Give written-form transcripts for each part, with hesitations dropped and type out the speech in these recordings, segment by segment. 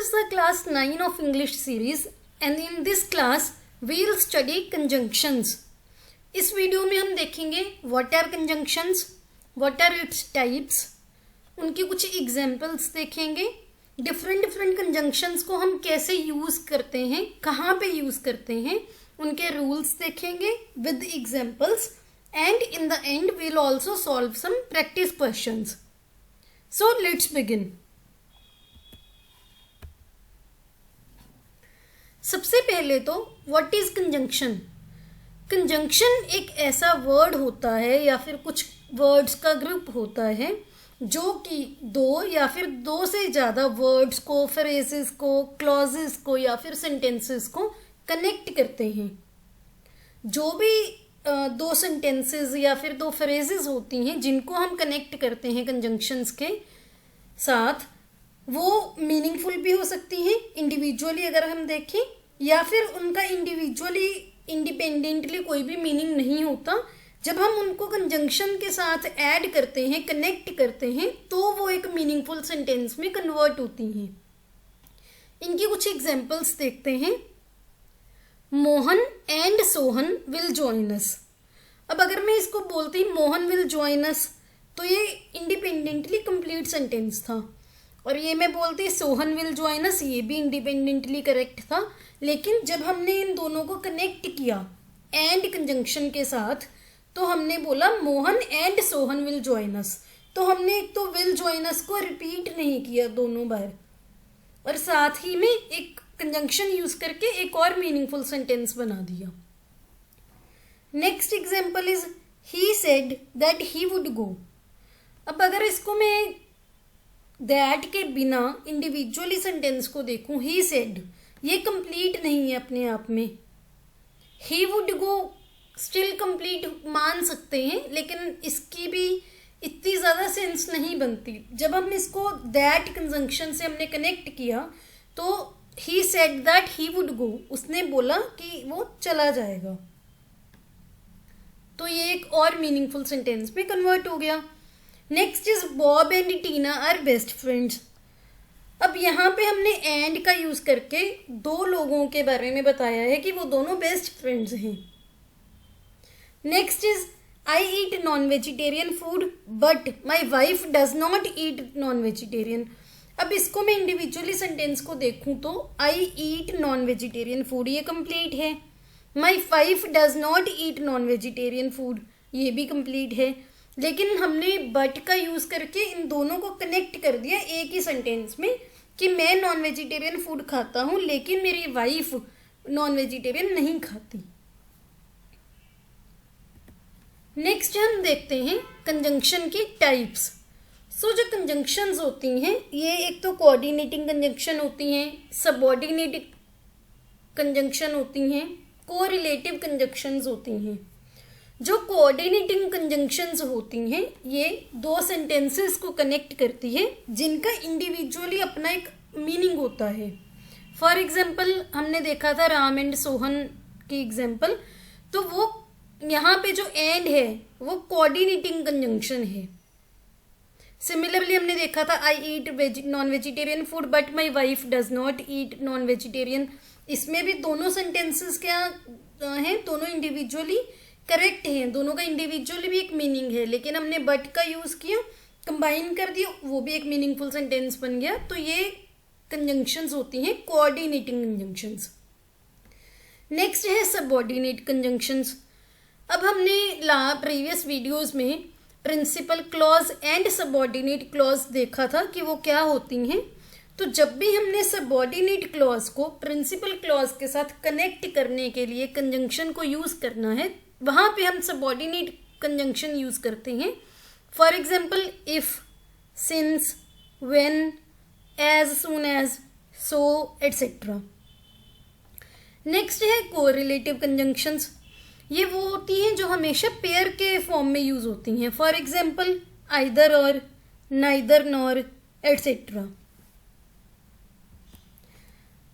is the class 9 of English series and in this class we will study conjunctions. इस video में हम देखेंगे what are conjunctions, what are its types, उनके कुछ examples देखेंगे, different conjunctions को हम कैसे यूज करते हैं, कहाँ पे यूज करते हैं, उनके रूल्स देखेंगे with examples and in the end we will also solve some practice questions. So let's begin. सबसे पहले तो व्हाट इज कंजंक्शन. कंजंक्शन एक ऐसा वर्ड होता है या फिर कुछ वर्ड्स का ग्रुप होता है जो कि दो या फिर दो से ज़्यादा वर्ड्स को, फ्रेजेस को, क्लॉजेस को या फिर सेंटेंसेस को कनेक्ट करते हैं. जो भी दो सेंटेंसेस या फिर दो फ्रेजेस होती हैं जिनको हम कनेक्ट करते हैं कंजंक्शंस के साथ, वो मीनिंगफुल भी हो सकती हैं इंडिविजुअली अगर हम देखें, या फिर उनका इंडिविजुअली इंडिपेंडेंटली कोई भी मीनिंग नहीं होता. जब हम उनको कंजंक्शन के साथ ऐड करते हैं, कनेक्ट करते हैं, तो वो एक मीनिंगफुल सेंटेंस में कन्वर्ट होती हैं. इनकी कुछ एग्जांपल्स देखते हैं. Mohan and Sohan will join us. अब अगर मैं इसको बोलती मोहन विल जॉइन अस तो ये इंडिपेंडेंटली कंप्लीट सेंटेंस था, और ये मैं बोलती सोहन विल जॉइन अस, ये भी इंडिपेंडेंटली करेक्ट था. लेकिन जब हमने इन दोनों को कनेक्ट किया एंड कंजंक्शन के साथ, तो हमने बोला Mohan and Sohan will join us. तो हमने एक तो विल जॉइन अस को रिपीट नहीं किया दोनों बार, और साथ ही में एक कंजंक्शन यूज करके एक और मीनिंगफुल सेंटेंस बना दिया. Next example is he said that he would go. अब अगर इसको मैं दैट के बिना इंडिविजुअली सेंटेंस को देखूं, ही सेड, ये कंप्लीट नहीं है अपने आप में. He would go still complete मान सकते हैं, लेकिन इसकी भी इतनी ज़्यादा सेंस नहीं बनती. जब हम इसको दैट कंजंक्शन से हमने कनेक्ट किया तो he said that he would go, उसने बोला कि वो चला जाएगा, तो ये एक और मीनिंगफुल सेंटेंस में कन्वर्ट हो गया. Next is Bob and Tina are best friends. अब यहाँ पे हमने एंड का यूज करके दो लोगों के बारे में बताया है कि वो दोनों बेस्ट फ्रेंड्स हैं. Next is I eat non vegetarian food but my wife does not eat non vegetarian. अब इसको मैं इंडिविजुअली सेंटेंस को देखूं तो आई ईट नॉन वेजिटेरियन फूड, ये कंप्लीट है. माई wife does not eat non vegetarian food, ये भी कंप्लीट है. लेकिन हमने बट का यूज करके इन दोनों को कनेक्ट कर दिया एक ही सेंटेंस में कि मैं नॉन वेजिटेरियन फूड खाता हूं लेकिन मेरी वाइफ नॉन वेजिटेरियन नहीं खाती. नेक्स्ट हम देखते हैं कंजंक्शन की टाइप्स. जो कंजंक्शंस होती हैं, ये एक तो कोऑर्डिनेटिंग कंजंक्शन होती हैं, सबऑर्डिनेट कंजंक्शन होती हैं, कोरिलेटिव कंजंक्शंस होती हैं. जो कोऑर्डिनेटिंग कंजंक्शंस होती हैं, ये दो सेंटेंसेस को कनेक्ट करती है जिनका इंडिविजुअली अपना एक मीनिंग होता है. फॉर एग्जांपल हमने देखा था राम एंड सोहन की एग्जांपल, तो वो यहाँ पे जो एंड है वो कोऑर्डिनेटिंग कंजंक्शन है. सिमिलरली हमने देखा था I eat non vegetarian food but my wife does not eat non vegetarian. इसमें भी दोनों सेंटेंसेस क्या हैं, दोनों इंडिविजुअली करेक्ट हैं, दोनों का इंडिविजुअली भी एक मीनिंग है, लेकिन हमने बट का यूज किया, कंबाइन कर दिया, वो भी एक मीनिंगफुल सेंटेंस बन गया. तो ये कंजंक्शंस होती हैं कोऑर्डिनेटिंग कंजंक्शंस. नेक्स्ट है सबऑर्डिनेट कंजंक्शंस. अब हमने प्रीवियस वीडियोस में principal clause and subordinate clause देखा था कि वो क्या होती हैं. तो जब भी हमने सबऑर्डिनेट क्लॉज को प्रिंसिपल क्लॉज के साथ कनेक्ट करने के लिए कंजंक्शन को यूज करना है, वहां पे हम सबऑर्डिनेट कंजंक्शन यूज करते हैं. For example if, since, when, as soon as, so et cetera. Next है कोरिलेटिव कंजंक्शंस. ये वो होती हैं जो हमेशा पेयर के फॉर्म में यूज होती हैं. फॉर एग्जाम्पल आइदर और, नाइदर नॉर, एटसेट्रा.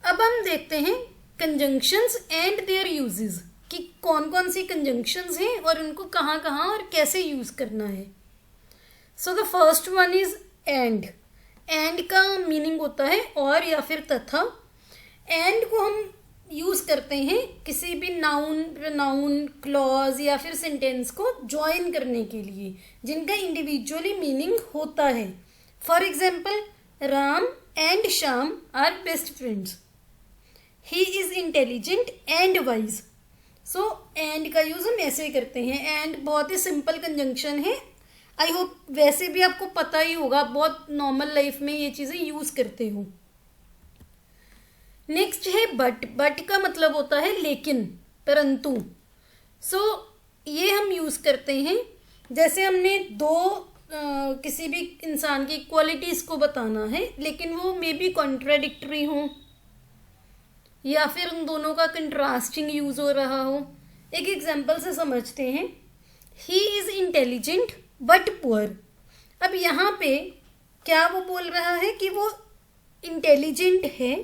अब हम देखते हैं कंजंक्शंस एंड देयर यूजेस, कि कौन कौन सी कंजंक्शंस हैं और उनको कहाँ कहाँ और कैसे यूज करना है. So the first one is and. And का मीनिंग होता है और या फिर तथा। एंड को हम यूज़ करते हैं किसी भी नाउन, प्रोनाउन, क्लॉज या फिर सेंटेंस को ज्वाइन करने के लिए जिनका इंडिविजुअली मीनिंग होता है। For example, Ram and Shyam are best friends. He is intelligent and wise. So and का यूज हम ऐसे करते हैं। एंड बहुत ही सिंपल कंजंक्शन है। आई होप वैसे भी आपको पता ही होगा, बहुत नॉर्मल लाइफ में ये चीज़ें यूज करते हो। नेक्स्ट है बट। बट का मतलब होता है लेकिन, परंतु। सो ये हम यूज करते हैं जैसे हमने किसी भी इंसान की क्वालिटीज को बताना है लेकिन वो मे बी कॉन्ट्राडिक्टरी हो या फिर उन दोनों का कंट्रास्टिंग यूज हो रहा हो। एक एग्जाम्पल से समझते हैं। ही इज इंटेलिजेंट बट पुअर। अब यहाँ पे क्या वो बोल रहा है कि वो इंटेलिजेंट है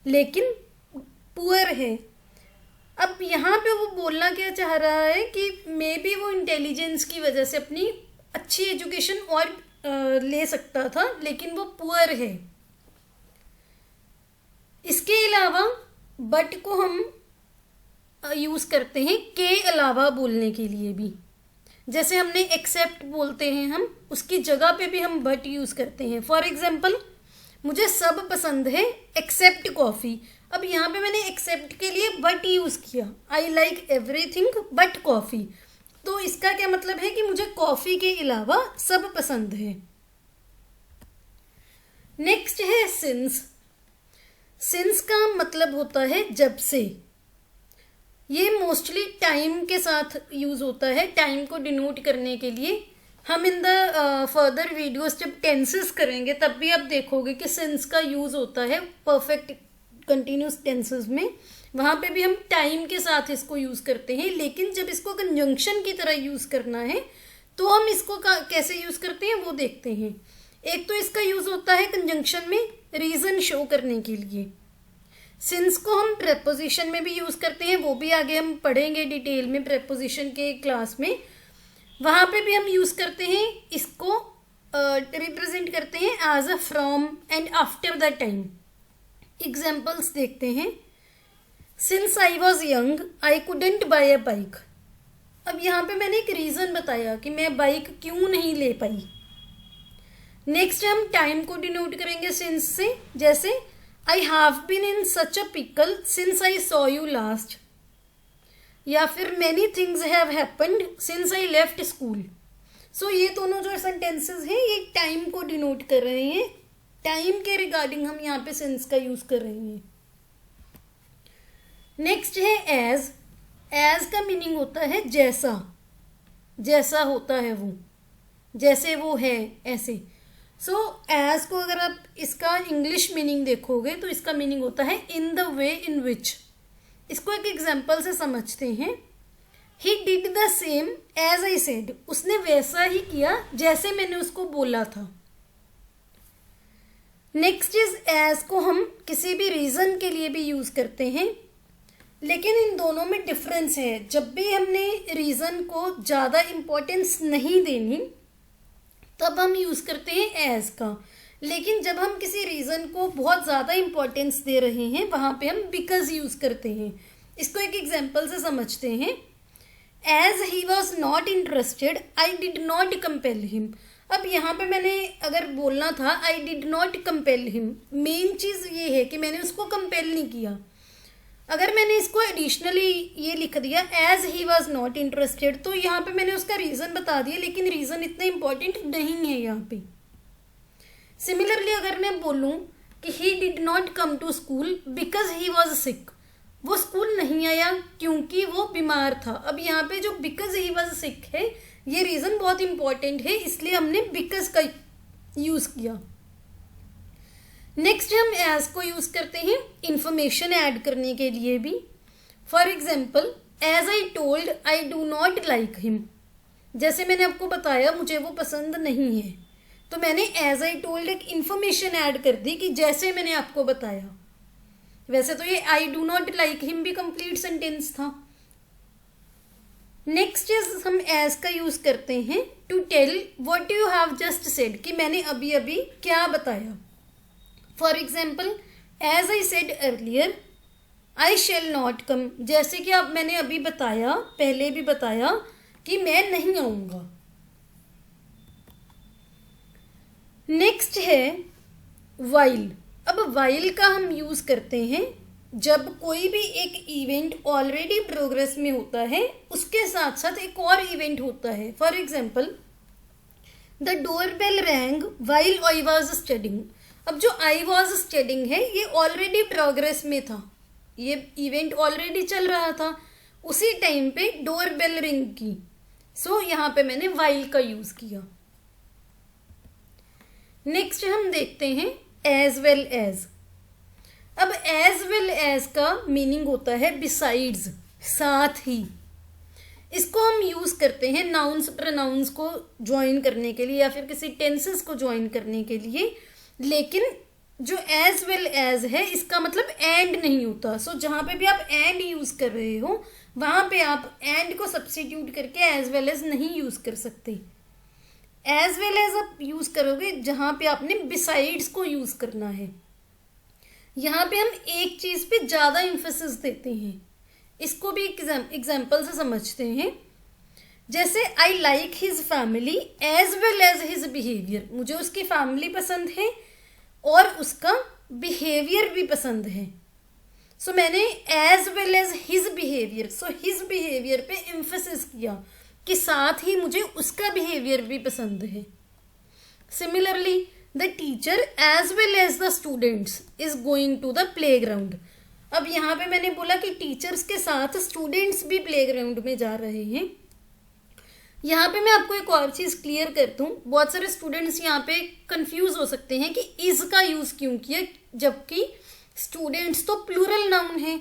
लेकिन पुअर है। अब यहाँ पे वो बोलना क्या चाह रहा है कि मे बी वो इंटेलिजेंस की वजह से अपनी अच्छी एजुकेशन और ले सकता था लेकिन वो पुअर है। इसके अलावा बट को हम यूज करते हैं के अलावा बोलने के लिए भी। जैसे हमने एक्सेप्ट बोलते हैं, हम उसकी जगह पे भी हम बट यूज करते हैं। फॉर एग्जाम्पल, मुझे सब पसंद है एक्सेप्ट कॉफ़ी। अब यहाँ पे मैंने एक्सेप्ट के लिए बट यूज किया। I like everything but coffee. तो इसका क्या मतलब है कि मुझे कॉफ़ी के अलावा सब पसंद है। नेक्स्ट है सिंस। सिंस का मतलब होता है जब से। ये मोस्टली टाइम के साथ यूज होता है, टाइम को डिनोट करने के लिए। हम इन द फर्दर वीडियोस जब टेंसेस करेंगे तब भी आप देखोगे कि सिंस का यूज होता है परफेक्ट कंटिन्यूस टेंसेस में। वहाँ पे भी हम टाइम के साथ इसको यूज करते हैं, लेकिन जब इसको कंजंक्शन की तरह यूज करना है तो हम इसको कैसे यूज करते हैं वो देखते हैं। एक तो इसका यूज होता है कंजंक्शन में रीजन शो करने के लिए। सिंस को हम प्रेपोजिशन में भी यूज करते हैं, वो भी आगे हम पढ़ेंगे डिटेल में प्रेपोजिशन के क्लास में। वहाँ पे भी हम यूज करते हैं, इसको रिप्रेजेंट करते हैं as a from and after the time. Examples देखते हैं। Since I was young I couldn't buy a bike. अब यहाँ पे मैंने एक रीजन बताया कि मैं बाइक क्यों नहीं ले पाई। नेक्स्ट हम टाइम को डिनोट करेंगे सिंस से। जैसे I have been in such a pickle since I saw you last. या फिर many things have happened since I left school. So ये दोनों जो सेंटेंसेस हैं ये टाइम को डिनोट कर रहे हैं। टाइम के रिगार्डिंग हम यहाँ पे सिंस का यूज कर रहे हैं। नेक्स्ट है एज। एज का मीनिंग होता है जैसा, जैसा होता है वो, जैसे वो है ऐसे। सो एज को अगर आप इसका इंग्लिश मीनिंग देखोगे तो इसका मीनिंग होता है इन द वे इन विच। इसको एक एग्जाम्पल से समझते हैं। He did the same as I said. उसने वैसा ही किया जैसे मैंने उसको बोला था। नेक्स्ट इज एज को हम किसी भी रीजन के लिए भी यूज करते हैं, लेकिन इन दोनों में डिफरेंस है। जब भी हमने रीजन को ज़्यादा इम्पोर्टेंस नहीं देनी तब हम यूज करते हैं एज का, लेकिन जब हम किसी रीजन को बहुत ज़्यादा इम्पोर्टेंस दे रहे हैं वहाँ पे हम बिकॉज यूज करते हैं। इसको एक एग्जाम्पल से समझते हैं। As he was not interested I did not compel him. अब यहाँ पे मैंने अगर बोलना था I did not compel him, main चीज़ ये है कि मैंने उसको कंपेल नहीं किया। अगर मैंने इसको एडिशनली ये लिख दिया as he was not interested तो यहाँ पे मैंने उसका रीज़न बता दिया, लेकिन रीज़न इतना इम्पोर्टेंट नहीं है यहाँ पे। सिमिलरली अगर मैं बोलूँ कि he did not come to school because he was sick, वो स्कूल नहीं आया क्योंकि वो बीमार था। अब यहाँ पे जो बिकॉज ही वॉज सिक है ये रीज़न बहुत इंपॉर्टेंट है, इसलिए हमने बिकॉज का यूज़ किया। नेक्स्ट हम एज को यूज करते हैं इंफॉर्मेशन ऐड करने के लिए भी। For example, as I told I do not like him. जैसे मैंने आपको बताया मुझे वो पसंद नहीं है, तो मैंने एज आई टोल्ड एक इंफॉर्मेशन ऐड कर दी कि जैसे मैंने आपको बताया। वैसे तो ये I do not like him भी कंप्लीट सेंटेंस था। नेक्स्ट इज हम एज का यूज करते हैं to tell what you have just said, कि मैंने अभी अभी क्या बताया. For example, as I said earlier I shall not come, जैसे कि अब मैंने अभी बताया, पहले भी बताया कि मैं नहीं आऊंगा. नेक्स्ट है वाइल. अब वाइल का हम यूज करते हैं जब कोई भी एक इवेंट ऑलरेडी प्रोग्रेस में होता है, उसके साथ साथ एक और इवेंट होता है. For example, the door bell rang while I was studying. अब जो आई वॉज स्टडिंग है ये ऑलरेडी प्रोग्रेस में था, ये इवेंट ऑलरेडी चल रहा था, उसी टाइम पे डोर बेल रिंग की. सो यहाँ पे मैंने वाइल का यूज किया. नेक्स्ट हम देखते हैं एज वेल एज. अब एज वेल एज का मीनिंग होता है बिसाइड्स, साथ ही. इसको हम यूज करते हैं नाउन्स प्रोनाउंस को ज्वाइन करने के लिए या फिर किसी टेंसेस को ज्वाइन करने के लिए. लेकिन जो एज वेल एज है इसका मतलब एंड नहीं होता. सो जहां पे भी आप एंड यूज कर रहे हो वहां पे आप एंड को सब्स्टिट्यूट करके एज वेल एज नहीं यूज कर सकते. एज वेल एज आप यूज करोगे जहां पे आपने बिसाइड्स को यूज करना है. यहाँ पे हम एक चीज पे ज्यादा इम्फेसिस देते हैं. इसको भी एग्जाम्पल से समझते हैं. जैसे I like his family as well as his behaviour. मुझे उसकी फैमिली पसंद है और उसका बिहेवियर भी पसंद है. सो मैंने as well as his behaviour, so his behaviour पे इम्फेसिस किया कि साथ ही मुझे उसका बिहेवियर भी पसंद है. Similarly, the teacher as well as the students is going to the playground. अब यहाँ पे मैंने बोला कि टीचर्स के साथ स्टूडेंट्स भी प्ले ग्राउंड में जा रहे हैं. यहाँ पे मैं आपको एक और चीज क्लियर करता हूँ. बहुत सारे स्टूडेंट्स यहाँ पे कंफ्यूज हो सकते हैं कि इज का यूज क्यों किया, जबकि स्टूडेंट्स तो प्लूरल नाउन है.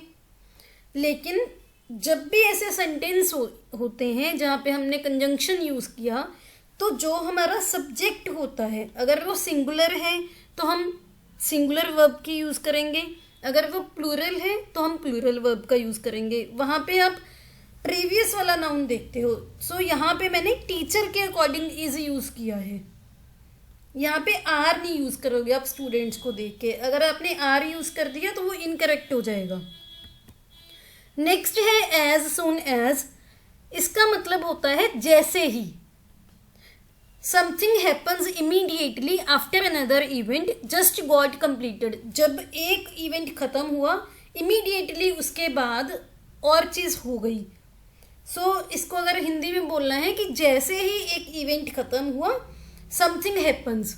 लेकिन जब भी ऐसे सेंटेंस होते हैं जहाँ पे हमने कंजंक्शन यूज किया, तो जो हमारा सब्जेक्ट होता है अगर वो सिंगुलर है तो हम सिंगुलर वर्ब की यूज करेंगे, अगर वो प्लूरल है तो हम प्लूरल वर्ब का यूज करेंगे. वहां पे आप प्रीवियस वाला नाउन देखते हो. सो यहाँ पे मैंने टीचर के अकॉर्डिंग इज यूज किया है. यहाँ पे आर नहीं यूज करोगे आप स्टूडेंट्स को देख के. अगर आपने आर यूज कर दिया तो वो इनकरेक्ट हो जाएगा. नेक्स्ट है एज सून एज. इसका मतलब होता है जैसे ही. Something happens immediately after another event just got completed. जब एक इवेंट खत्म हुआ इमीडिएटली उसके बाद और चीज हो गई. सो इसको अगर हिंदी में बोलना है कि जैसे ही एक इवेंट खत्म हुआ समथिंग हैपन्स.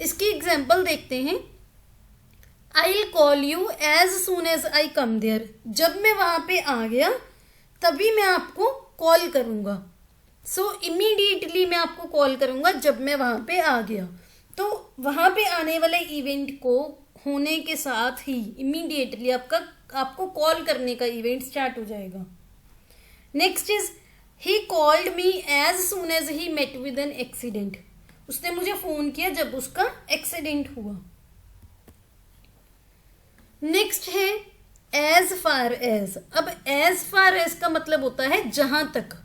इसकी एग्जाम्पल देखते हैं. I will call you as soon as I come there. जब मैं वहां पे आ गया तभी मैं आपको कॉल करूंगा. सो इमीडिएटली मैं आपको कॉल करूंगा जब मैं वहां पे आ गया. तो वहां पे आने वाले इवेंट को होने के साथ ही इमीडिएटली आपको कॉल करने का इवेंट स्टार्ट हो जाएगा. Next is he called me as soon as he met with an accident. उसने मुझे फोन किया जब उसका एक्सीडेंट हुआ. नेक्स्ट है एज फार एज. अब एज फार एज का मतलब होता है जहां तक.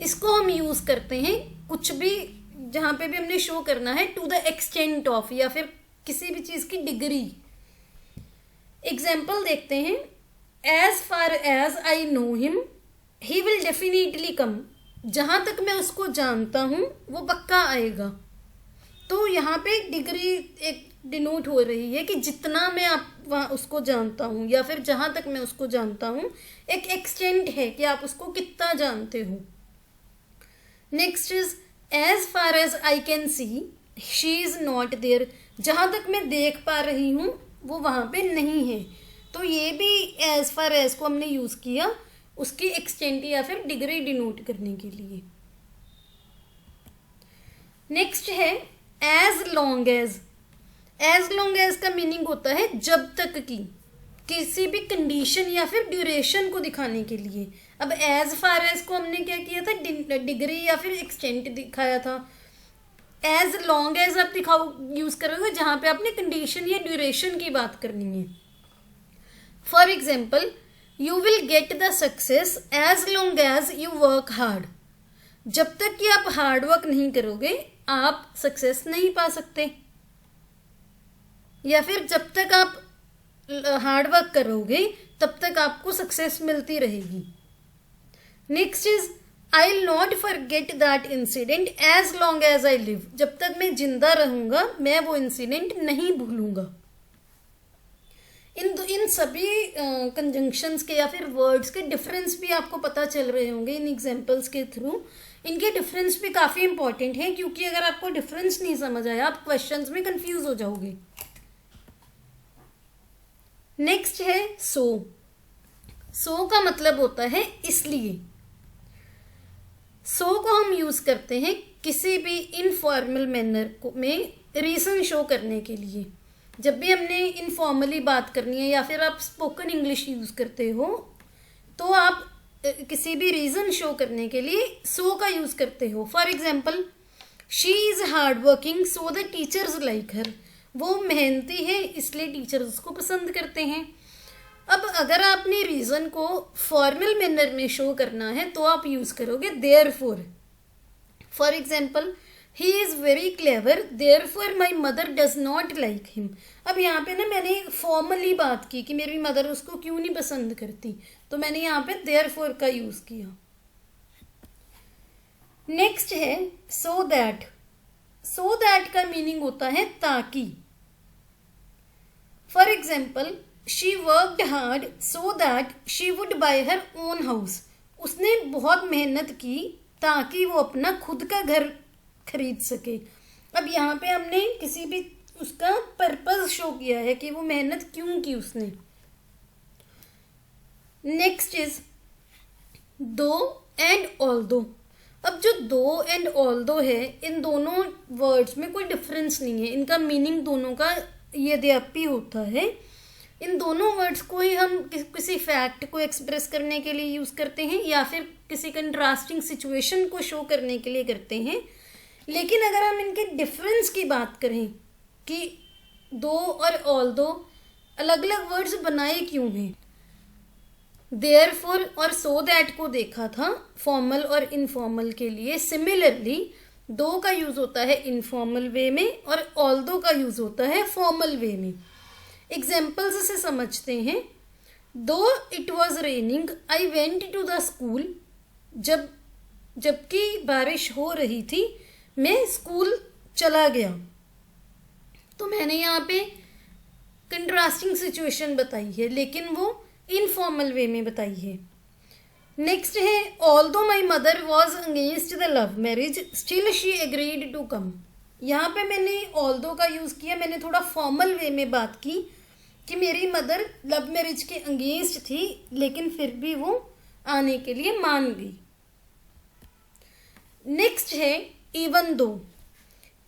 इसको हम यूज करते हैं कुछ भी जहां पे भी हमने शो करना है टू द एक्सटेंट ऑफ या फिर किसी भी चीज की डिग्री. एग्जाम्पल देखते हैं. As far as I know him he will definitely come. जहां तक मैं उसको जानता हूं वो पक्का आएगा. तो यहाँ पे डिग्री एक डिनोट हो रही है कि जितना मैं वहाँ उसको जानता हूँ या फिर जहां तक मैं उसको जानता हूँ एक एक्सटेंट है कि आप उसको कितना जानते हो. Next is as far as I can see she is not there. जहां तक मैं देख पा रही हूं वो वहां पे नहीं है. तो ये भी एज फार एज को हमने यूज किया उसकी एक्सटेंट या फिर डिग्री डिनोट करने के लिए. नेक्स्ट है as long as. As long as का मीनिंग होता है जब तक की, किसी भी कंडीशन या फिर ड्यूरेशन को दिखाने के लिए. अब एज फार एज को हमने क्या किया था, डिग्री या फिर एक्सटेंट दिखाया था. एज लॉन्ग एज आप यूज करोगे जहां पे आपने कंडीशन या ड्यूरेशन की बात करनी है. For example, you will get the success as long as you work hard. जब तक कि आप हार्ड वर्क नहीं करोगे आप सक्सेस नहीं पा सकते, या फिर जब तक आप हार्ड वर्क करोगे तब तक आपको सक्सेस मिलती रहेगी। Next is I will not forget that incident as long as I live. जब तक मैं जिंदा रहूंगा मैं वो इंसिडेंट नहीं भूलूंगा। इन सभी कंजंक्शंस के या फिर वर्ड्स के डिफरेंस भी आपको पता चल रहे होंगे इन एग्जांपल्स के थ्रू। इनके डिफरेंस भी काफ़ी इंपॉर्टेंट है, क्योंकि अगर आपको डिफरेंस नहीं समझ आया आप क्वेश्चंस में कंफ्यूज हो जाओगे। नेक्स्ट है सो। सो का मतलब होता है इसलिए। सो को हम यूज करते हैं किसी भी इनफॉर्मल मैनर में रीजन शो करने के लिए। जब भी हमने इनफॉर्मली बात करनी है या फिर आप स्पोकन इंग्लिश यूज करते हो तो आप किसी भी रीजन शो करने के लिए सो का यूज करते हो। For example, she is hard working so the teachers like her. वो मेहनती है इसलिए टीचर्स उसको पसंद करते हैं। अब अगर आपने रीजन को फॉर्मल मैनर में शो करना है तो आप यूज करोगे therefore. For example, he is very clever therefore my mother does not like him. अब यहाँ पे ना मैंने फॉर्मली बात की कि मेरी मदर उसको क्यों नहीं पसंद करती, तो मैंने यहाँ पे देयरफॉर का यूज किया। नेक्स्ट है सो दैट। सो दैट का मीनिंग होता है ताकि। For example, she worked hard so that she would buy her own house. उसने बहुत मेहनत की ताकि वो अपना खुद का घर खरीद सके। अब यहाँ पे हमने किसी भी उसका पर्पस शो किया है कि वो मेहनत क्यों की उसने। नेक्स्ट इज दो एंड ऑल्दो। अब जो दो एंड ऑल्दो है इन दोनों वर्ड्स में कोई डिफरेंस नहीं है, इनका मीनिंग दोनों का यद्यपि होता है। इन दोनों वर्ड्स को ही हम किसी फैक्ट को एक्सप्रेस करने के लिए यूज करते हैं या फिर किसी कंट्रास्टिंग सिचुएशन को शो करने के लिए करते हैं। लेकिन अगर हम इनके डिफरेंस की बात करें कि दो और ऑल्दो अलग अलग वर्ड्स बनाए क्यों हैं, देयरफॉर और सो दैट को देखा था फॉर्मल और इनफॉर्मल के लिए। सिमिलरली दो का यूज होता है इनफॉर्मल वे में और ऑल्दो का यूज होता है फॉर्मल वे में। एग्जाम्पल्स से समझते हैं। Though it was raining I went to the school. जबकि बारिश हो रही थी मैं स्कूल चला गया। तो मैंने यहाँ पे कंट्रास्टिंग सिचुएशन बताई है लेकिन वो इनफॉर्मल वे में बताई है। नेक्स्ट है although my mother was against the love marriage still she agreed to come. यहाँ पे मैंने ऑल्दो का यूज किया, मैंने थोड़ा फॉर्मल वे में बात की कि मेरी मदर लव मैरिज के अगेंस्ट थी लेकिन फिर भी वो आने के लिए मान गई। नेक्स्ट है इवन दो।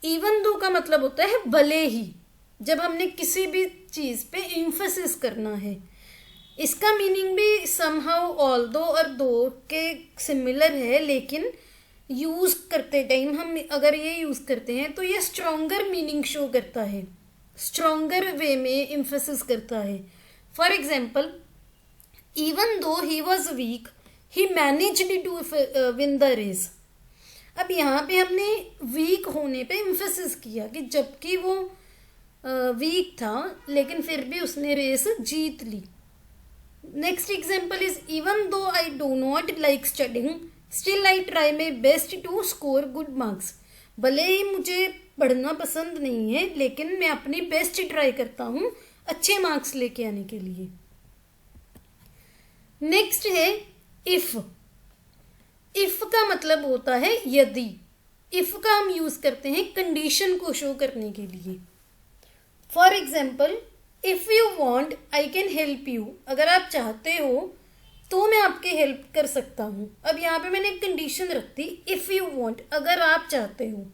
इवन दो का मतलब होता है भले ही। जब हमने किसी भी चीज पे एम्फेसिस करना है। इसका मीनिंग भी समहाउ ऑल्दो और दो के सिमिलर है, लेकिन यूज करते टाइम हम अगर ये यूज करते हैं तो ये स्ट्रॉन्गर मीनिंग शो करता है, स्ट्रॉन्गर वे में एम्फेसिस करता है। For example, even though he was weak he managed to win the race. अब यहाँ पे हमने वीक होने पे एम्फेसिस किया कि जबकि वो वीक था लेकिन फिर भी उसने रेस जीत ली। Next example is even though I do not like studying still I try my best to score good marks. भले ही मुझे पढ़ना पसंद नहीं है लेकिन मैं अपनी बेस्ट ट्राई करता हूँ अच्छे मार्क्स लेके आने के लिए। नेक्स्ट है इफ। इफ का मतलब होता है यदि। इफ का हम यूज करते हैं कंडीशन को शो करने के लिए। For example, if you want I can help you. अगर आप चाहते हो तो मैं आपकी हेल्प कर सकता हूं। अब यहाँ पे मैंने एक कंडीशन रख दी, इफ यू वॉन्ट, अगर आप चाहते हो।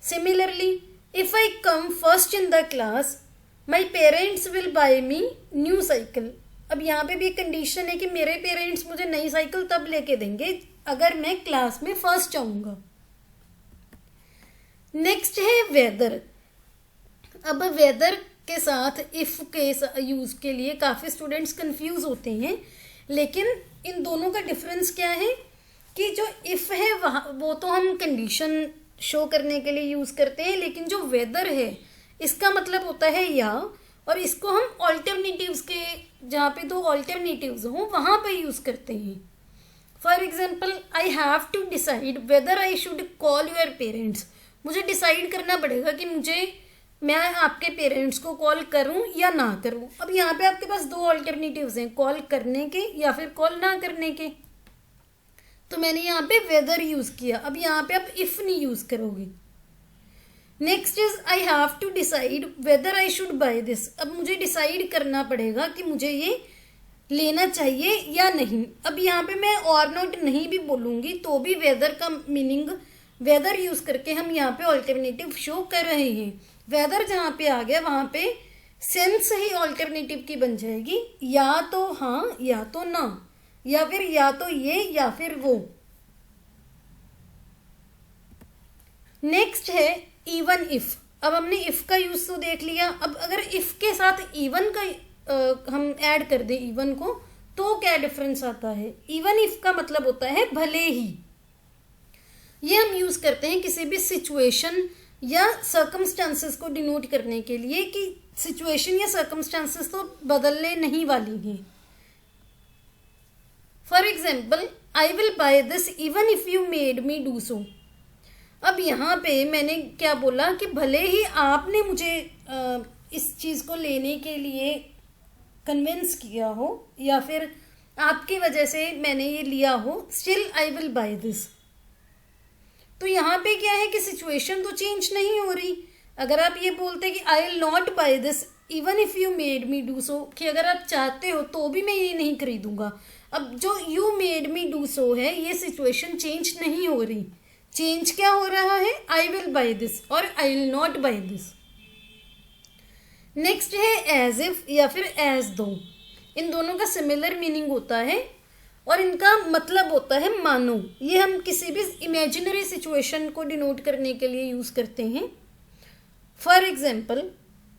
Similarly, if I come first in the class my parents will buy me new cycle. अब यहाँ पे भी एक कंडीशन है कि मेरे पेरेंट्स मुझे नई साइकिल तब लेके देंगे अगर मैं क्लास में फर्स्ट आऊंगा। नेक्स्ट है वेदर। अब वेदर के साथ इफ़ के यूज़ के लिए काफ़ी स्टूडेंट्स कंफ्यूज होते हैं, लेकिन इन दोनों का डिफरेंस क्या है कि जो इफ़ है वहाँ वो तो हम कंडीशन शो करने के लिए यूज़ करते हैं, लेकिन जो वेदर है इसका मतलब होता है या, और इसको हम ऑल्टरनेटिव्स के जहाँ पे दो ऑल्टरनेटिव्स हों वहाँ पे यूज़ करते हैं। For example, I have to decide whether I should call your parents. मुझे डिसाइड करना पड़ेगा कि मैं आपके पेरेंट्स को कॉल करूं या ना करूं। अब यहाँ पे आपके पास दो ऑल्टरनेटिव्स हैं, कॉल करने के या फिर कॉल ना करने के। तो मैंने यहाँ पे वेदर यूज़ किया। अब यहाँ पे आप इफ़ नहीं यूज़ करोगे। Next is I have to decide whether I should buy this. अब मुझे डिसाइड करना पड़ेगा कि मुझे ये लेना चाहिए या नहीं। अब यहाँ पे मैं और नॉट नहीं भी बोलूँगी तो भी वेदर का मीनिंग, वेदर यूज़ करके हम यहाँ पे ऑल्टरनेटिव शो कर रहे हैं। वेदर जहाँ पे आ गया वहाँ पे सेंस ही ऑल्टरनेटिव की बन जाएगी, या तो हाँ या तो ना, या फिर या तो ये या फिर वो। नेक्स्ट है इवन इफ। अब हमने इफ का यूज तो देख लिया। अब अगर इफ के साथ इवन का हम ऐड कर दें इवन को, तो क्या डिफरेंस आता है। इवन इफ का मतलब होता है भले ही। ये हम यूज करते हैं किसी भी सिचुएशन या सर्कमस्टांसेस को डिनोट करने के लिए कि सिचुएशन या सर्कमस्टांसेस तो बदलने नहीं वाली हैं। For example, I will buy this even if you made me do सो। अब यहाँ पे मैंने क्या बोला कि भले ही आपने मुझे इस चीज़ को लेने के लिए कन्विंस किया हो या फिर आपकी वजह से मैंने ये लिया हो, still I will buy this. तो यहाँ पे क्या है कि सिचुएशन तो चेंज नहीं हो रही। अगर आप ये बोलते कि I will not buy this even if you made me do so, कि अगर आप चाहते हो तो भी मैं ये नहीं खरीदूंगा। अब जो यू मेड मी डू सो है, ये सिचुएशन चेंज नहीं हो रही। चेंज क्या हो रहा है, आई विल बाय दिस और I will not buy this. Next है एज इफ या फिर एज दो। इन दोनों का सिमिलर मीनिंग होता है और इनका मतलब होता है मानो। ये हम किसी भी इमेजिनरी सिचुएशन को डिनोट करने के लिए यूज करते हैं। For example,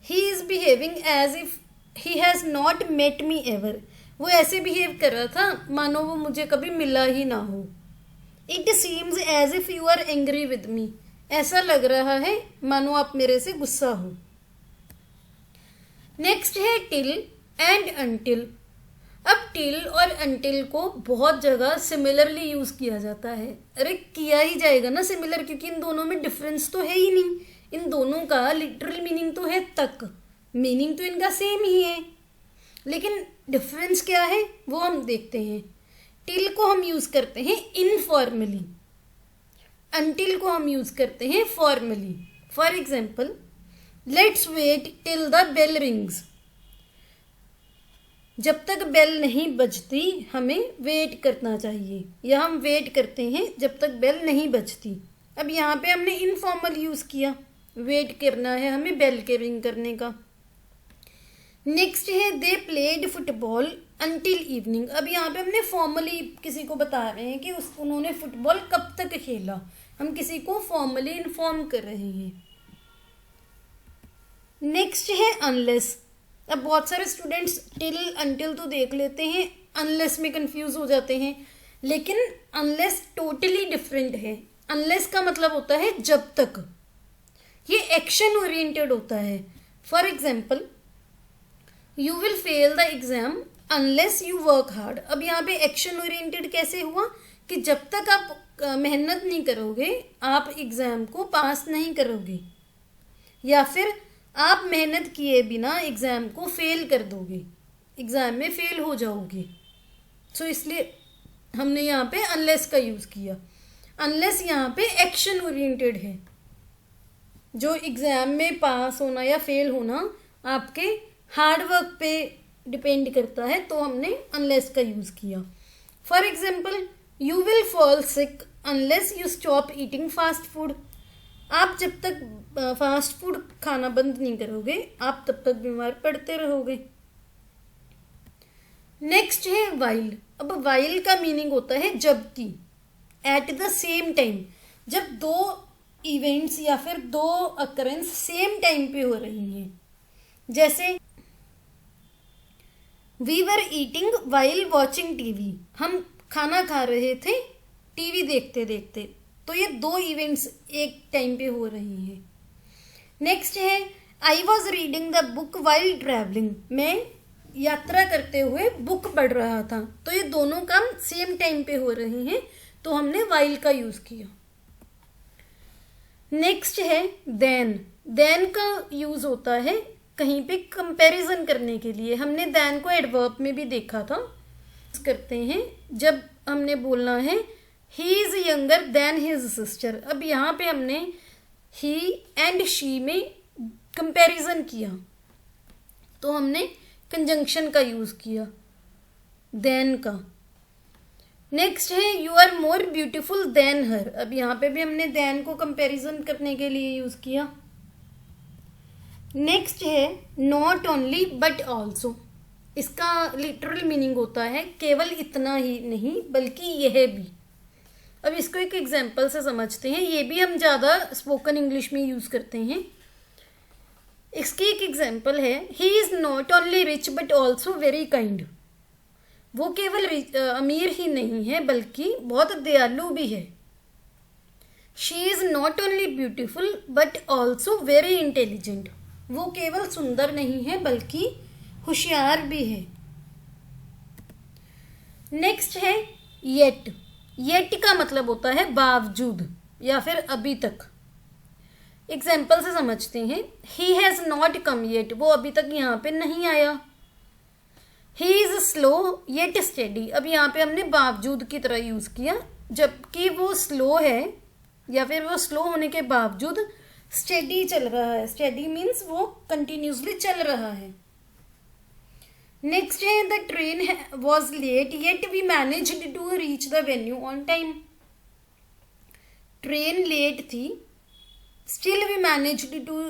he is behaving as if he has not met me ever. वो ऐसे बिहेव कर रहा था मानो वो मुझे कभी मिला ही ना हो। It seems as if you are angry with me. ऐसा लग रहा है मानो आप मेरे से गुस्सा हो। नेक्स्ट है टिल एंड अनटिल। अब टिल और अनटिल को बहुत जगह सिमिलरली यूज किया जाता है। अरे किया ही जाएगा ना सिमिलर, क्योंकि इन दोनों में डिफरेंस तो है ही नहीं। इन दोनों का लिटरल मीनिंग तो है तक, मीनिंग तो इनका सेम ही है, लेकिन डिफरेंस क्या है वो हम देखते हैं। टिल को हम यूज करते हैं इनफॉर्मली, अनटिल को हम यूज करते हैं formally. For example, let's wait till the bell rings. जब तक बेल नहीं बजती हमें वेट करना चाहिए, या हम वेट करते हैं जब तक बेल नहीं बजती। अब यहाँ पे हमने इनफॉर्मल यूज किया, वेट करना है हमें बेल के रिंग करने का। नेक्स्ट है they played football until evening. अब यहाँ पे हमने फॉर्मली किसी को बता रहे हैं कि उन्होंने फुटबॉल कब तक खेला। हम किसी को फॉर्मली इन्फॉर्म कर रहे हैं। नेक्स्ट है अनलेस। अब बहुत सारे स्टूडेंट्स टिल अनटिल तो देख लेते हैं, अनलेस में कंफ्यूज हो जाते हैं, लेकिन अनलेस टोटली डिफरेंट है। अनलेस का मतलब होता है जब तक, ये एक्शन ओरिएंटेड होता है। For example, you will fail the exam unless you work hard. अब यहाँ पे एक्शन ओरिएंटेड कैसे हुआ कि जब तक आप मेहनत नहीं करोगे आप एग्जाम को पास नहीं करोगे, या फिर आप मेहनत किए बिना एग्जाम को फेल कर दोगे, एग्जाम में फेल हो जाओगे। सो इसलिए हमने यहाँ पे अनलेस का यूज किया। अनलेस यहाँ पे एक्शन ओरिएंटेड है, जो एग्जाम में पास होना या फेल होना आपके हार्ड वर्क पे डिपेंड करता है, तो हमने अनलेस का यूज किया। For example, you will fall sick unless you stop eating fast food. आप जब तक फास्ट फूड खाना बंद नहीं करोगे आप तब तक बीमार पड़ते रहोगे। नेक्स्ट है वाइल। अब वाइल का मीनिंग होता है जबकि, एट द सेम टाइम। जब दो इवेंट्स या फिर दो अकरेंस सेम टाइम पे हो रही हैं, जैसे we were eating while watching TV, हम खाना खा रहे थे टीवी देखते देखते। तो ये दो इवेंट्स एक टाइम पे हो रही हैं। नेक्स्ट है I was reading the book while travelling, मैं यात्रा करते हुए बुक पढ़ रहा था। तो ये दोनों काम सेम टाइम पे हो रहे हैं, तो हमने वाइल का यूज किया। नेक्स्ट है देन, देन का यूज होता है कहीं पे कंपैरिजन करने के लिए। हमने देन को एडवर्ब में भी देखा था, करते हैं जब हमने बोलना है he is younger than his sister. अब यहाँ पे हमने ही एंड शी में कंपैरिजन किया, तो हमने कंजंक्शन का यूज किया देन का। नेक्स्ट है you are more beautiful than her. अब यहाँ पे भी हमने देन को कंपैरिजन करने के लिए यूज किया। नेक्स्ट है नॉट ओनली बट ऑल्सो, इसका लिटरल मीनिंग होता है केवल इतना ही नहीं बल्कि यह भी। अब इसको एक एग्जाम्पल से समझते हैं, ये भी हम ज़्यादा स्पोकन इंग्लिश में यूज़ करते हैं। इसकी एक एग्जाम्पल है he is not only rich but also very kind. वो केवल अमीर ही नहीं है बल्कि बहुत दयालु भी है। She is not only beautiful but also very intelligent, वो केवल सुंदर नहीं है बल्कि होशियार भी है। नेक्स्ट है येट, येट का मतलब होता है बावजूद या फिर अभी तक। एग्जाम्पल से समझते हैं he has not come yet, वो अभी तक यहाँ पे नहीं आया। He is slow yet steady, अब यहाँ पे हमने बावजूद की तरह यूज़ किया, जबकि वो स्लो है या फिर वो स्लो होने के बावजूद स्टेडी चल रहा है। स्टेडी मीन्स वो कंटिन्यूसली चल रहा है। नेक्स्ट है the train was late yet we managed to reach the venue on time. Train late थी still we managed to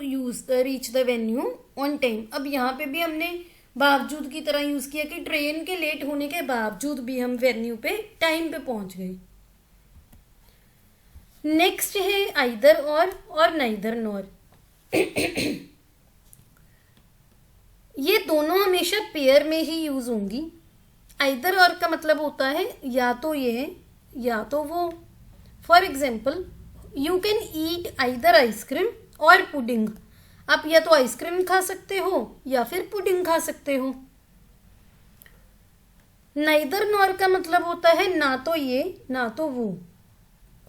reach the venue on time. अब यहाँ पे भी हमने बावजूद की तरह यूज किया कि ट्रेन के लेट होने के बावजूद भी हम वेन्यू पे टाइम पे पहुंच गए। नेक्स्ट है आइदर और नाइदर नॉर। ये दोनों हमेशा पेयर में ही यूज होंगी। आइदर और का मतलब होता है या तो ये या तो वो। For example you can eat either ice cream और पुडिंग, आप या तो आइसक्रीम खा सकते हो या फिर पुडिंग खा सकते हो। नाइदर नॉर का मतलब होता है ना तो ये ना तो वो।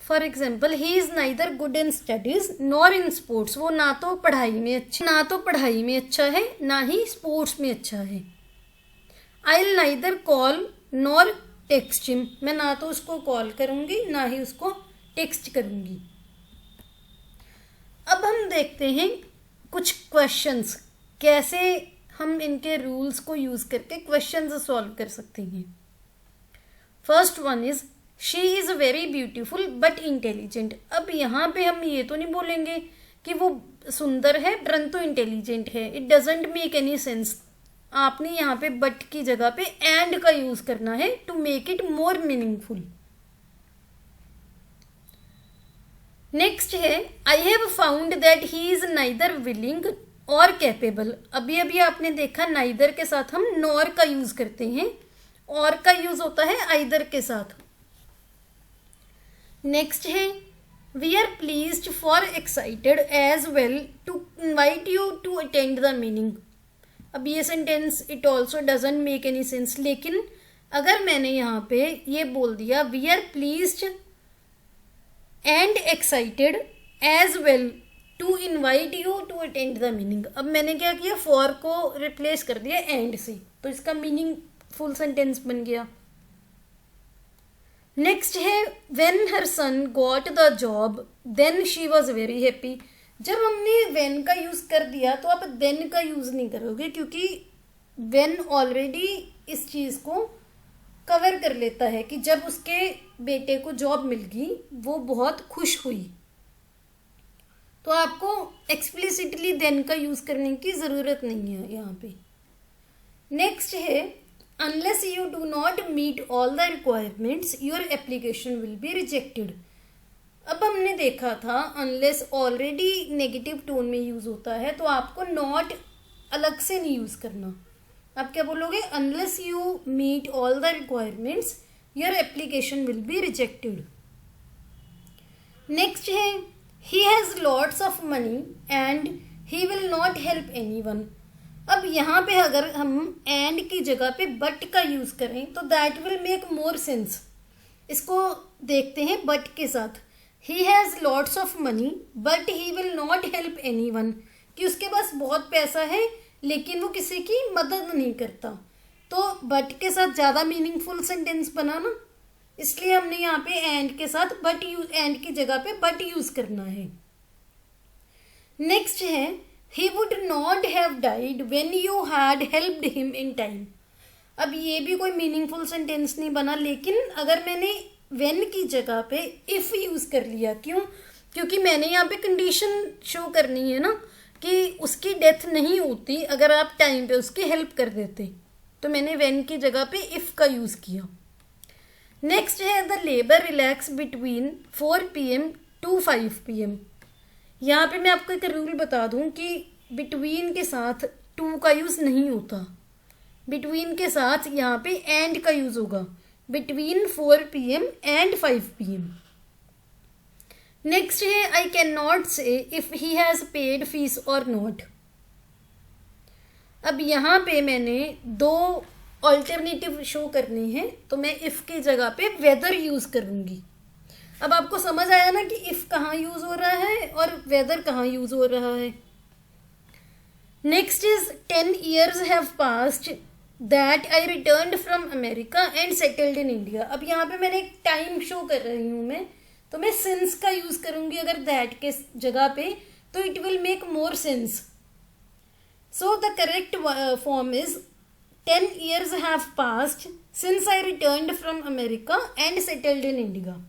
For example he is neither good in studies nor in sports, वो ना तो पढ़ाई में अच्छा है ना ही स्पोर्ट्स में अच्छा है। I will neither call nor text him, मैं ना तो उसको कॉल करूंगी ना ही उसको टेक्स्ट करूंगी। अब हम देखते हैं कुछ क्वेश्चंस, कैसे हम इनके रूल्स को यूज करके क्वेश्चंस सॉल्व कर सकते हैं। First one is she is very beautiful but intelligent. अब यहाँ पे हम ये तो नहीं बोलेंगे कि वो सुंदर है परंतु इंटेलिजेंट है, it doesn't make any sense. आपने यहाँ पे बट की जगह पे एंड का यूज करना है to make it more meaningful. Next है I have found that he is neither willing or capable. अभी अभी आपने देखा नाइदर के साथ हम नॉर का यूज करते हैं, और का यूज होता है आइदर के साथ। नेक्स्ट है we are pleased for excited as well to invite you to attend the meaning. अब ये sentence it also doesn't make any sense, लेकिन अगर मैंने यहाँ पे ये बोल दिया we are pleased and excited as well to invite you to attend the meaning, अब मैंने क्या किया फॉर को रिप्लेस कर दिया एंड से, तो इसका मीनिंग फुल सेंटेंस बन गया। नेक्स्ट है when her son got the job then she was very happy. जब हमने व्हेन का यूज कर दिया तो आप देन का यूज नहीं करोगे, क्योंकि व्हेन ऑलरेडी इस चीज को कवर कर लेता है कि जब उसके बेटे को जॉब मिल गई वो बहुत खुश हुई। तो आपको एक्सप्लिसिटली देन का यूज करने की जरूरत नहीं है यहाँ पे। नेक्स्ट है unless you do not meet all the requirements your application will be rejected. अब हमने देखा था अनलेस ऑलरेडी नेगेटिव टोन में यूज होता है, तो आपको नॉट अलग से नहीं यूज करना। आप क्या बोलोगे, unless you meet all the requirements your application will be rejected. Next है, he has lots of money and he will not help anyone. अब यहाँ पे अगर हम एंड की जगह पे बट का यूज करें तो that will make more sense. इसको देखते हैं बट के साथ। ही has lots of money but he will not help anyone, कि उसके पास बहुत पैसा है लेकिन वो किसी की मदद नहीं करता। तो बट के साथ ज़्यादा मीनिंगफुल सेंटेंस बना ना, इसलिए हमने यहाँ पे एंड के साथ बट यूज, एंड की जगह पे बट यूज करना है। नेक्स्ट है, he would not have died when you had helped him in time। अब ये भी कोई मीनिंगफुल सेंटेंस नहीं बना, लेकिन अगर मैंने when की जगह पे if यूज कर लिया, क्यों? क्योंकि मैंने यहाँ पे कंडीशन शो करनी है ना कि उसकी डेथ नहीं होती अगर आप टाइम पे उसकी हेल्प कर देते, तो मैंने when की जगह पे if का यूज किया। नेक्स्ट है, the labour relax between 4 PM to 5 PM। यहाँ पे मैं आपको एक रूल बता दूं कि बिटवीन के साथ टू का यूज़ नहीं होता, बिटवीन के साथ यहाँ पे एंड का यूज़ होगा, between 4 PM and 5 PM। Next है, आई कैन नॉट से if he has paid fees और नॉट। अब यहाँ पे मैंने दो ऑल्टरनेटिव शो करने हैं, तो मैं इफ़ की जगह पे वेदर यूज़ करूँगी। अब आपको समझ आया ना कि इफ कहाँ यूज हो रहा है और वेदर कहाँ यूज हो रहा है। Next is 10 years have passed that I returned from America and settled in India. अब यहाँ पे मैंने एक टाइम शो कर रही हूँ मैं, तो मैं सिंस का यूज करूंगी अगर दैट के जगह पे, तो it will make more sense. So the correct form is 10 years have passed since I returned from America and settled in India.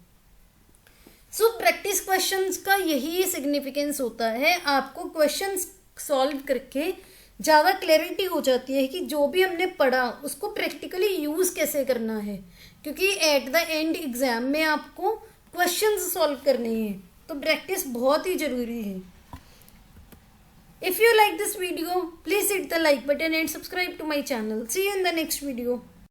So practice questions का यही सिग्निफिकेंस होता है, आपको क्वेश्चंस सॉल्व करके ज़्यादा क्लैरिटी हो जाती है कि जो भी हमने पढ़ा उसको प्रैक्टिकली यूज़ कैसे करना है, क्योंकि एट द एंड एग्जाम में आपको क्वेश्चंस सॉल्व करने हैं, तो प्रैक्टिस बहुत ही ज़रूरी है। If you like this video please hit the like button and subscribe to my channel. See you in the next video.